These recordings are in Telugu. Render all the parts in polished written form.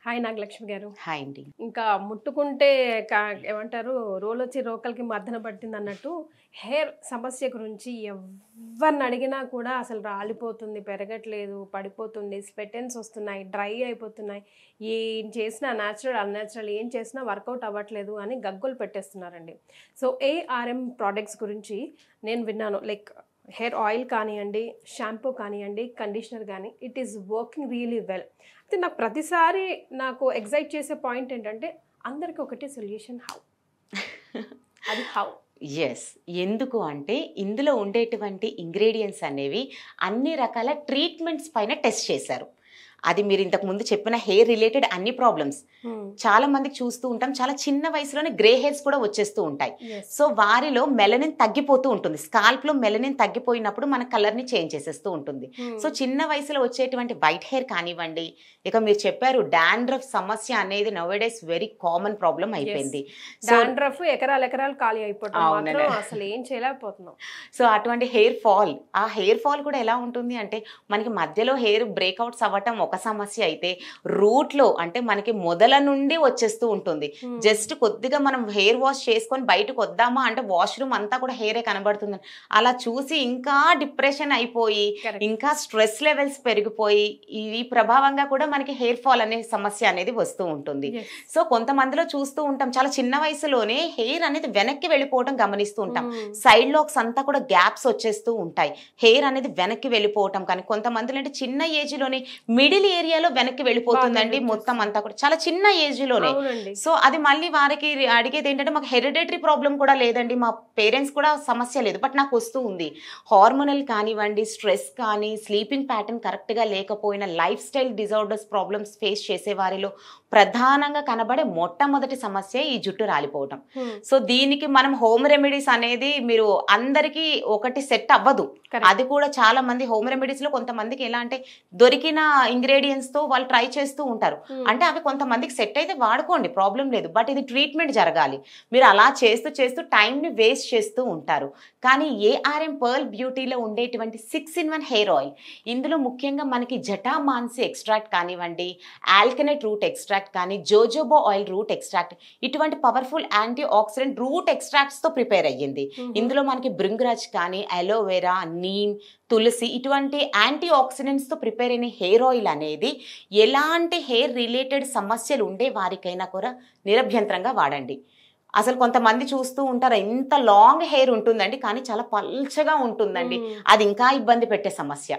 హాయ్ నాగలక్ష్మి గారు. హాయ్ అండి. ఇంకా ముట్టుకుంటే ఏమంటారు రోలొచ్చి రోకలికి మద్దన పట్టిందన్నట్టు హెయిర్ సమస్య గురించి ఎవరిని అడిగినా కూడా అసలు రాలిపోతుంది, పెరగట్లేదు, పడిపోతుంది, స్వెటెన్స్ వస్తున్నాయి, డ్రై అయిపోతున్నాయి. ఏం చేసినా న్యాచురల్, అన్యాచురల్ ఏం చేసినా వర్కౌట్ అవ్వట్లేదు అని గగ్గోలు పెట్టేస్తున్నారండి. సో ఏఆర్ఎం ప్రోడక్ట్స్ గురించి నేను విన్నాను. లైక్ హెయిర్ ఆయిల్ కానివ్వండి, షాంపూ కానివ్వండి, కండిషనర్ కానీ it is working really well. అయితే నాకు ప్రతిసారి నాకు ఎగ్జైట్ చేసే పాయింట్ ఏంటంటే అందరికి ఒకటే సొల్యూషన్ హౌ. అది హౌ? ఎస్. ఎందుకు అంటే ఇందులో ఉండేటువంటి ఇంగ్రీడియంట్స్ అనేవి అన్ని రకాల ట్రీట్మెంట్స్ పైన టెస్ట్ చేశారు. అది మీరు ఇంతకు ముందు చెప్పిన హెయిర్ రిలేటెడ్ అన్ని ప్రాబ్లమ్స్ చాలా మందికి చూస్తూ ఉంటాం. చాలా చిన్న వయసులోనే గ్రే హెయిర్స్ కూడా వచ్చేస్తూ ఉంటాయి. సో వారిలో మెలనిన్ తగ్గిపోతూ ఉంటుంది. స్కాల్ప్ లో మెలనిన్ తగ్గిపోయినప్పుడు మన కలర్ ని చేంజ్ చేసేస్తూ ఉంటుంది. సో చిన్న వయసులో వచ్చేటువంటి వైట్ హెయిర్ కానివ్వండి, ఇక మీరు చెప్పారు డాండ్రఫ్ సమస్య అనేది నౌవేడేస్ వెరీ కామన్ ప్రాబ్లం అయిపోయింది. డాండ్రఫ్ ఎకరాలు ఎకరాలు ఖాళీ అయిపోతుంది, అసలు ఏం చేయలేకపోతున్నాం. సో అటువంటి హెయిర్ ఫాల్, ఆ హెయిర్ ఫాల్ కూడా ఎలా ఉంటుంది అంటే మనకి మధ్యలో హెయిర్ బ్రేక్అవుట్స్ అవ్వటం ఒక సమస్య అయితే రూట్ లో అంటే మనకి మొదల నుండి వచ్చేస్తూ ఉంటుంది. జస్ట్ కొద్దిగా మనం హెయిర్ వాష్ చేసుకొని బయటకు వద్దామా అంటే వాష్రూమ్ అంతా కూడా హెయిరే కనబడుతుంది. అలా చూసి ఇంకా డిప్రెషన్ అయిపోయి ఇంకా స్ట్రెస్ లెవెల్స్ పెరిగిపోయి ఈ ప్రభావంగా కూడా మనకి హెయిర్ ఫాల్ అనే సమస్య అనేది వస్తూ ఉంటుంది. సో కొంతమందిలో చూస్తూ ఉంటాం చాలా చిన్న వయసులోనే హెయిర్ అనేది వెనక్కి వెళ్ళిపోవడం గమనిస్తూ ఉంటాం. సైడ్ లోక్స్ అంతా కూడా గ్యాప్స్ వచ్చేస్తూ ఉంటాయి. హెయిర్ అనేది వెనక్కి వెళ్ళిపోవటం కానీ కొంతమందిలో అంటే చిన్న ఏజ్ లోనే మిడిల్ ఏరియాలో వెనక్కి వెళ్ళిపోతుందండి మొత్తం అంతా కూడా చాలా చిన్న ఏజ్ లోనే. సో అది మళ్ళీ వారికి అడిగేది ఏంటంటే మాకు హెరిడిటరీ ప్రాబ్లం కూడా లేదండి, మా పేరెంట్స్ కూడా సమస్య లేదు, బట్ నాకు వస్తూ ఉంది. హార్మోనల్ కానివ్వండి, స్ట్రెస్ కానీ, స్లీపింగ్ ప్యాటర్న్ కరెక్ట్ గా లేకపోయినా, life style disorders problems face చేసే వారిలో ప్రధానంగా కనబడే మొట్టమొదటి సమస్య ఈ జుట్టు రాలిపోవటం. సో దీనికి మనం హోమ్ రెమెడీస్ అనేది మీరు అందరికీ ఒకటి సెట్ అవ్వదు. అది కూడా చాలా మంది హోమ్ రెమెడీస్ లో కొంతమందికి ఎలా అంటే దొరికిన ఇంగ్రీడియంట్స్ తో వాళ్ళు ట్రై చేస్తూ ఉంటారు. అంటే అవి కొంతమందికి సెట్ అయితే వాడుకోండి, ప్రాబ్లం లేదు, బట్ ఇది ట్రీట్మెంట్ జరగాలి. మీరు అలా చేస్తూ చేస్తూ టైం ని వేస్ట్ చేస్తూ ఉంటారు. కానీ ఏఆర్ఎం పర్ల్ బ్యూటీలో ఉండేటువంటి 6-in-1 హెయిర్ ఆయిల్, ఇందులో ముఖ్యంగా మనకి జటామాన్సి ఎక్స్ట్రాక్ట్ కానివ్వండి, ఆల్కనైట్ రూట్ ఎక్స్ట్రాక్ట్ కానీ, జోజోబా ఆయిల్ రూట్ ఎక్స్ట్రాక్ట్, ఇటువంటి powerful antioxidant root extracts తో ప్రిపేర్ అయ్యింది. ఇందులో మనకి భృంగరాజ్ కానీ, అలోవెరా, నీమ్, తులసి ఇటువంటి యాంటీ ఆక్సిడెంట్స్ తో ప్రిపేర్ అయిన హెయిర్ ఆయిల్ అనేది ఎలాంటి హెయిర్ రిలేటెడ్ సమస్యలు ఉండే వారికైనా కూడా నిరభ్యంతరంగా వాడండి. అసలు కొంతమంది చూస్తూ ఉంటారు ఇంత లాంగ్ హెయిర్ ఉంటుందండి కానీ చాలా పల్చగా ఉంటుందండి, అది ఇంకా ఇబ్బంది పెట్టే సమస్య.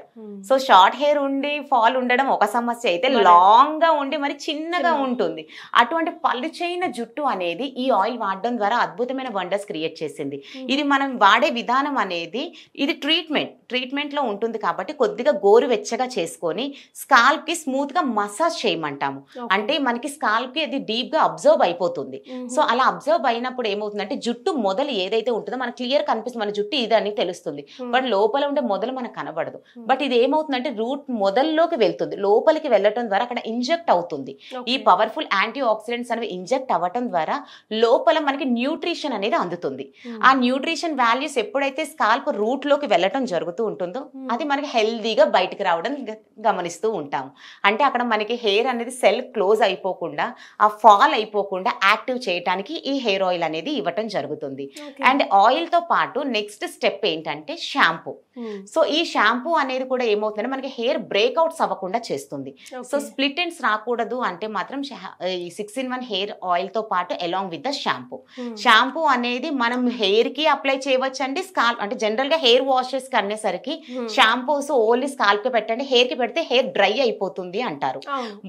సో షార్ట్ హెయిర్ ఉండి ఫాల్ ఉండడం ఒక సమస్య అయితే, లాంగ్ గా ఉండి మరి చిన్నగా ఉంటుంది. అటువంటి పలుచైన జుట్టు అనేది ఈ ఆయిల్ వాడడం ద్వారా అద్భుతమైన వండర్స్ క్రియేట్ చేసింది. ఇది మనం వాడే విధానం అనేది ఇది ట్రీట్మెంట్ లో ఉంటుంది కాబట్టి కొద్దిగా గోరువెచ్చగా చేసుకొని స్కాల్ప్ కి స్మూత్ గా మసాజ్ చేయమంటాము. అంటే మనకి స్కాల్ప్ కి అది డీప్ గా అబ్జర్వ్ అయిపోతుంది. సో అలా అబ్జర్వ్ అయినప్పుడు ఏమవుతుందంటే జుట్టు మొదలు ఏదైతే ఉంటుందో మనకు క్లియర్ కనిపిస్తుంది, మన జుట్టు ఇది అని తెలుస్తుంది, బట్ లోపల ఉండే మొదలు మనకు కనబడదు. బట్ ఇది ఏమవుతుందంటే రూట్ మొదల్లోకి వెళ్తుంది, లోపలికి వెళ్ళటం ద్వారా అక్కడ ఇంజెక్ట్ అవుతుంది. ఈ పవర్ఫుల్ యాంటీ ఆక్సిడెంట్స్ అనేవి ఇంజెక్ట్ అవ్వటం ద్వారా లోపల మనకి న్యూట్రిషన్ అనేది అందుతుంది. ఆ న్యూట్రిషన్ వాల్యూస్ ఎప్పుడైతే స్కాల్ప్ రూట్ లోకి వెళ్ళటం జరుగుతూ ఉంటుందో అది మనకి హెల్దీగా బయటకు రావడం గమనిస్తూ ఉంటాం. అంటే అక్కడ మనకి హెయిర్ అనేది సెల్ క్లోజ్ అయిపోకుండా, ఆ ఫాల్ అయిపోకుండా యాక్టివ్ చేయడానికి ఈ హెయిర్ ఆయిల్ అనేది ఇవ్వటం జరుగుతుంది. అండ్ ఆయిల్ తో పాటు నెక్స్ట్ స్టెప్ ఏంటంటే షాంపూ. సో ఈ షాంపూ అనేది కూడా ఏమవుతుందంటే మనకి హెయిర్ బ్రేక్అవుట్స్ అవ్వకుండా చేస్తుంది. సో స్ప్లిట్ ఎండ్స్ రాకూడదు అంటే మాత్రం ఈ 6-in-1 హెయిర్ ఆయిల్ తో పాటు అలాంగ్ విత్ ద షాంపూ అనేది మనం హెయిర్ కి అప్లై చేయవచ్చు అండి. స్కాల్ప్ అంటే జనరల్ గా హెయిర్ వాషెస్ కి అనేసరికి షాంపూస్ ఓన్లీ స్కాల్ప్ కి పెట్టండి, హెయిర్ కి పెడితే హెయిర్ డ్రై అయిపోతుంది అంటారు.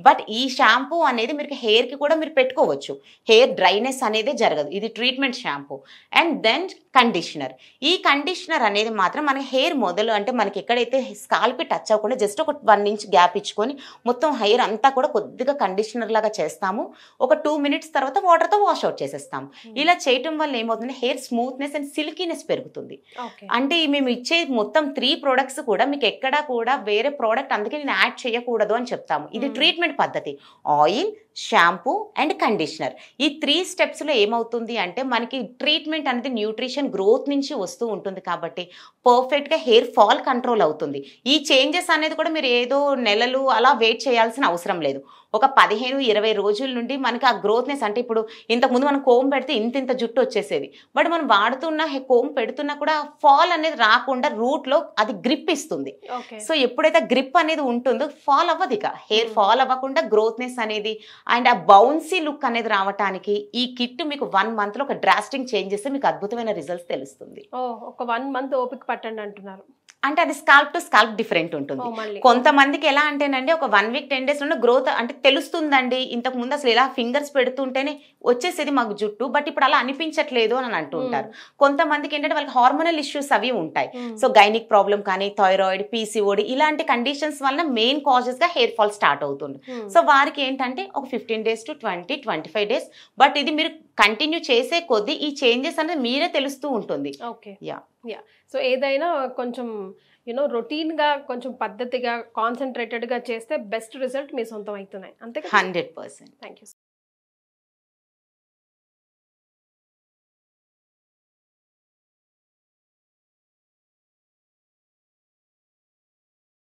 బట్ ఈ షాంపూ అనేది మీరు హెయిర్ కి కూడా మీరు పెట్టుకోవచ్చు, హెయిర్ డ్రైనెస్ అనేది జరగదు. ఇది treatment shampoo. And then conditioner. ఈ కండిషనర్ అనేది మాత్రం మన హెయిర్ మొదలు అంటే మనకి ఎక్కడైతే స్కాల్ప్ టచ్ అవ్వకుండా జస్ట్ ఒక 1 ఇంచ్ గ్యాప్ ఇచ్చుకొని మొత్తం హెయిర్ అంతా కూడా కొద్దిగా కండిషనర్ లాగా చేస్తాము. ఒక 2 మినిట్స్ తర్వాత వాటర్తో వాష్ అవుట్ చేసేస్తాము. ఇలా చేయటం వల్ల ఏమవుతుంది, హెయిర్ స్మూత్నెస్ అండ్ సిల్కీనెస్ పెరుగుతుంది. అంటే మేము ఇచ్చే మొత్తం 3 ప్రొడక్ట్స్ కూడా మీకు ఎక్కడా కూడా వేరే ప్రోడక్ట్ అందుకే నేను యాడ్ చేయకూడదు అని చెప్తాము. ఇది ట్రీట్మెంట్ పద్ధతి. ఆయిల్, షాంపూ అండ్ కండిషనర్, ఈ 3 స్టెప్స్లో ఏమవుతుంది అంటే మనకి ట్రీట్మెంట్ అనేది న్యూట్రిషన్ గ్రోత్ నుంచి వస్తూ ఉంటుంది కాబట్టి పర్ఫెక్ట్గా హెయిర్ ఫాల్ కంట్రోల్ అవుతుంది. ఈ చేంజెస్ అనేది కూడా మీరు ఏదో నెలలు అలా వెయిట్ చేయాల్సిన అవసరం లేదు. ఒక 15-20 రోజుల నుండి మనకి ఆ గ్రోత్నెస్, అంటే ఇప్పుడు ఇంతకుముందు మనం కోమ్ పెడితే ఇంత జుట్టు వచ్చేసేది. బట్ మనం వాడుతున్న కోమ్ పెడుతున్నా కూడా ఫాల్ అనేది రాకుండా రూట్లో అది గ్రిప్ ఇస్తుంది. సో ఎప్పుడైతే గ్రిప్ అనేది ఉంటుందో ఫాల్ అవ్వదు, ఇక హెయిర్ ఫాల్ అవ్వకుండా గ్రోత్నెస్ అనేది అండ్ ఆ బౌన్సీ లుక్ అనేది రావడానికి ఈ కిట్ మీకు 1 monthలో ఒక డ్రాస్టింగ్ చేంజ్ చేస్తే మీకు అద్భుతమైన రిజల్ట్స్ తెలుస్తుంది. ఒక 1 month ఓపిక పట్టండి అంటున్నారు. అంటే అది స్కాల్ప్ టు స్కాల్ప్ డిఫరెంట్ ఉంటుంది. కొంతమందికి ఎలా అంటేనండి ఒక 1 week 10 days లో గ్రోత్ అంటే తెలుస్తుందండి. ఇంతకు ముందు అసలు ఇలా ఫింగర్స్ పెడుతుంటేనే వచ్చేసేది మాకు జుట్టు, బట్ ఇప్పుడు అలా అనిపించట్లేదు అని అంటూ ఉంటారు. కొంతమందికి ఏంటంటే వాళ్ళకి హార్మోనల్ ఇష్యూస్ అవి ఉంటాయి. సో గైనిక్ ప్రాబ్లం కానీ, థైరాయిడ్, పీసీఓడి ఇలాంటి కండిషన్స్ వల్ల మెయిన్ కాజెస్ గా హెయిర్ ఫాల్ స్టార్ట్ అవుతుంది. సో వారికి ఏంటంటే ఒక 15 days to 20-25 days, బట్ ఇది మీరు కంటిన్యూ చేసే కొద్దీ ఈ చేంజెస్ అనేది మీరే తెలుస్తూ ఉంటుంది. సో ఏదైనా కొంచెం రొటీన్గా కొంచెం పద్ధతిగా కాన్సన్ట్రేటెడ్గా చేస్తే బెస్ట్ రిజల్ట్ మీ సొంతం అవుతున్నాయి. అంతే 100%. Thank you.